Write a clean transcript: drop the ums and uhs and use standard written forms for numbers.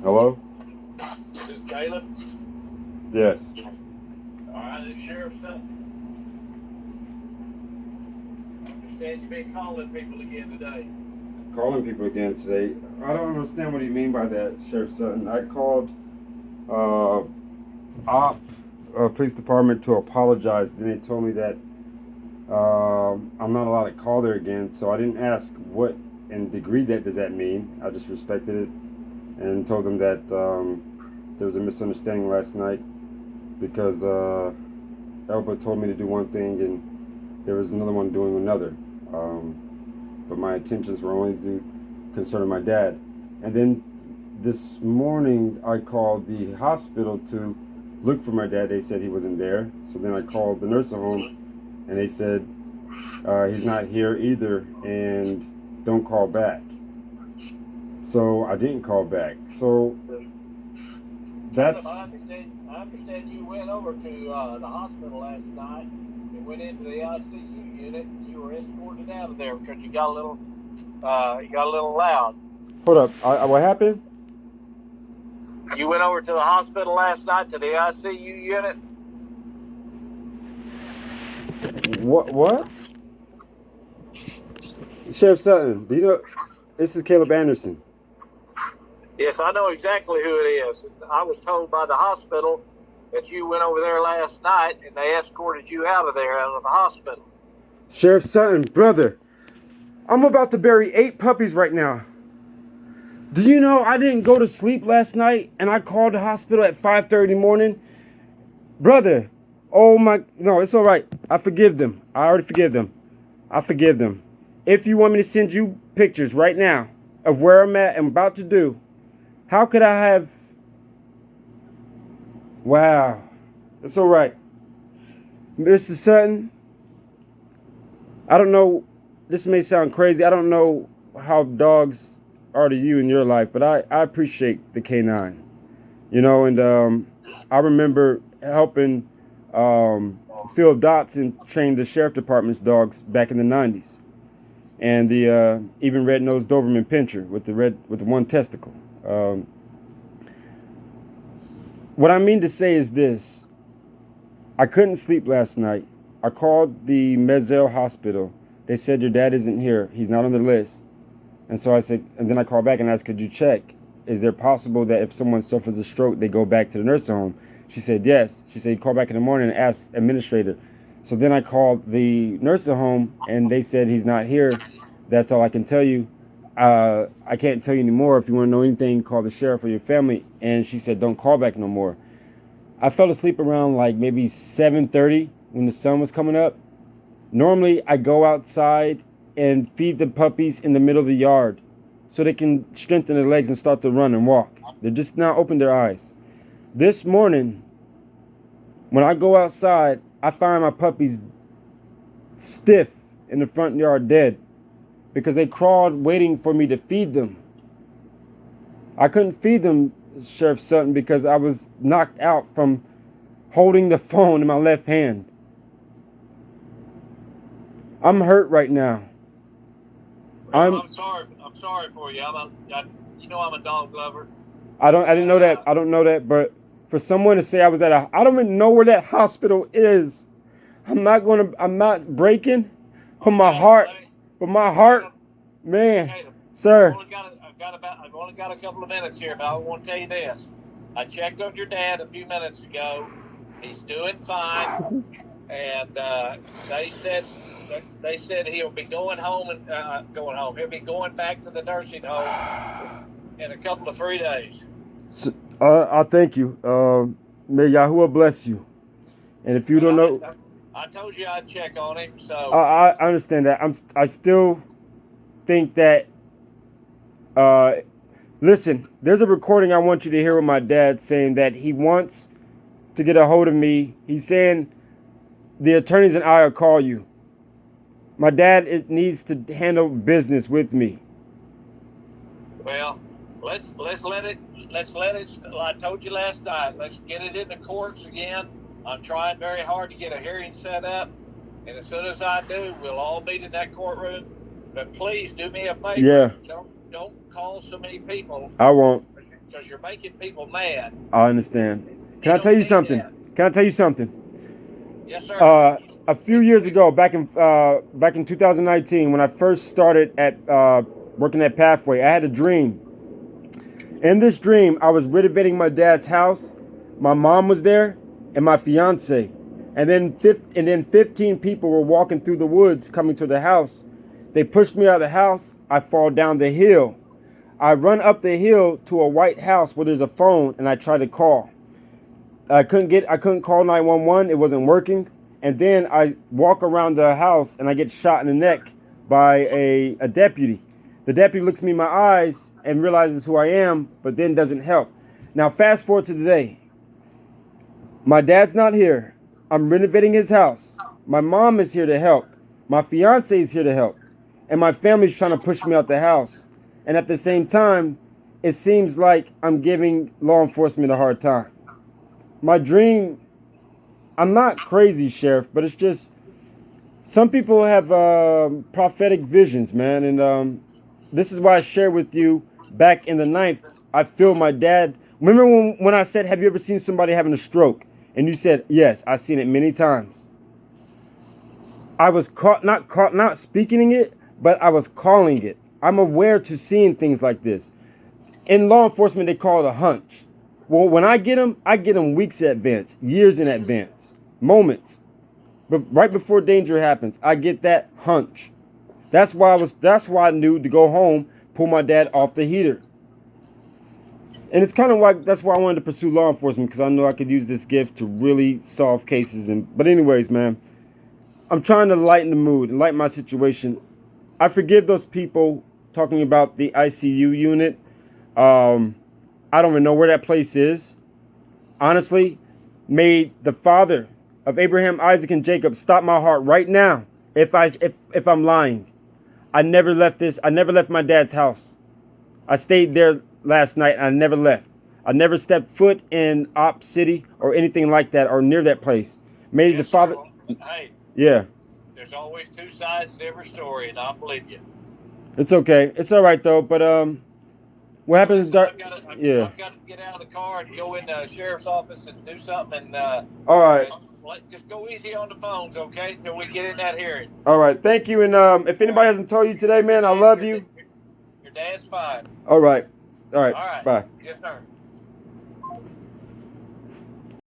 Hello? This is Caleb. Yes. All right, this sheriff's son. I understand you've been calling people again today. Calling people again today. I don't understand what you mean by that, Sheriff Sutton. I called uh, op police department to apologize. Then they told me that I'm not allowed to call there again. So I didn't ask what in degree that does that mean. I just respected it and told them that there was a misunderstanding last night because Elba told me to do one thing and there was another one doing another. Um, but my intentions were only to concern my dad. And then this morning, I called the hospital to look for my dad. They said he wasn't there. So then I called the nursing home, and they said he's not here either, and don't call back. So I didn't call back. So Caleb, that's I understand you went over to the hospital last night and went into the ICU unit. And you were escorted out of there because you got a little loud. hold up. What happened? You went over to the hospital last night to the ICU unit. What? Sheriff Sutton, do you know? This is Caleb Anderson. Yes, I know exactly who it is. I was told by the hospital that you went over there last night and they escorted you out of there, out of the hospital. Sheriff Sutton, brother, I'm about to bury 8 puppies right now. Do you know I didn't go to sleep last night and I called the hospital at 5:30 in the morning? Brother, oh my, no, it's all right. I forgive them. I already forgive them. I forgive them. If you want me to send you pictures right now of where I'm at and about to do, how could I have? Wow, it's all right. Mr. Sutton, I don't know, this may sound crazy. I don't know how dogs are to you in your life, but I appreciate the canine. You know, and I remember helping Phil Dotson train the sheriff department's dogs back in the '90s, and the even red-nosed Doberman Pinscher with the one testicle. Um, what I mean to say is this: I couldn't sleep last night. I called the Mezzel Hospital. They said your dad isn't here. He's not on the list. And so I said, and then I called back and asked, could you check? Is there possible that if someone suffers a stroke, they go back to the nursing home? She said, yes. She said, call back in the morning and ask administrator. So then I called the nursing home and they said he's not here. That's all I can tell you. I can't tell you anymore. If you want to know anything, call the sheriff or your family. And she said, don't call back no more. I fell asleep around like maybe 7:30 when the sun was coming up. Normally, I go outside and feed the puppies in the middle of the yard so they can strengthen their legs and start to run and walk. They're just now open their eyes. This morning, when I go outside, I find my puppies stiff in the front yard dead because they crawled waiting for me to feed them. I couldn't feed them, Sheriff Sutton, because I was knocked out from holding the phone in my left hand. I'm hurt right now. Well, I'm I'm sorry. I'm sorry for you. You know, I'm a dog lover, I didn't and know that. I don't know that, but for someone to say I was at I don't even know where that hospital is. I'm not breaking, but my okay. heart, Let me, but my Caleb, heart, man, Caleb. sir. I've only got a couple of minutes here, but I want to tell you this. I checked on your dad a few minutes ago. He's doing fine, and they said they said he'll be going home and going home. He'll be going back to the nursing home in a couple of 3 days. So, I thank you. May Yahuwah bless you. And if you Well, don't know, I told you I'd check on him, so I understand that. I still think that. Uh, Listen, there's a recording I want you to hear with my dad saying that he wants to get a hold of me. He's saying the attorneys and I will call you. My dad needs to handle business with me. well, let's let it I told you last night. Let's get it in the courts again. I'm trying very hard to get a hearing set up, and as soon as I do, we'll all meet in that courtroom. But please do me a favor. Yeah, Don't call so many people I won't. because you're making people mad. I understand. Can I don't tell you need something? that. Can I tell you something? Yes, sir. A few years ago, back in 2019, when I first started at working at Pathway, I had a dream. In this dream, I was renovating my dad's house. My mom was there, and my fiance, and then 15 people were walking through the woods coming to the house. They pushed me out of the house. I fall down the hill. I run up the hill to a white house where there's a phone, and I try to call. I couldn't call 911. It wasn't working. And then I walk around the house and I get shot in the neck by a deputy. The deputy looks me in my eyes and realizes who I am, but then doesn't help. Now fast forward to today. My dad's not here. I'm renovating his house. My mom is here to help. My fiance is here to help. And my family's trying to push me out the house. And at the same time, it seems like I'm giving law enforcement a hard time. My dream, I'm not crazy, Sheriff, but it's just some people have prophetic visions, man. And this is why I shared with you back in the 9th. I feel my dad. Remember when I said, have you ever seen somebody having a stroke? And you said, yes, I've seen it many times. I was not speaking it, but I was calling it. I'm aware to seeing things like this. In law enforcement, they call it a hunch. Well, when I get them weeks in advance, years in advance, moments. But right before danger happens, I get that hunch. That's why I knew to go home, pull my dad off the heater. And it's kind of like that's why I wanted to pursue law enforcement, because I know I could use this gift to really solve cases. But anyways, man, I'm trying to lighten the mood and lighten my situation. I forgive those people talking about the ICU unit. I don't even know where that place is. Honestly, may the Father of Abraham, Isaac, and Jacob stop my heart right now if I'm lying. I never left my dad's house. I stayed there last night and I never left. I never stepped foot in Op City or anything like that or near that place. May the Father. Hey. Yeah. There's always two sides to every story, and I believe you. It's okay. It's all right though. But what happens? I've got to get out of the car and go in the sheriff's office and do something. And all right. Just go easy on the phones, okay? Till we get in that hearing. All right. Thank you. And if anybody hasn't told you today, man, I love you. Your dad's fine. All right. All right. All right. Bye. Yes, sir.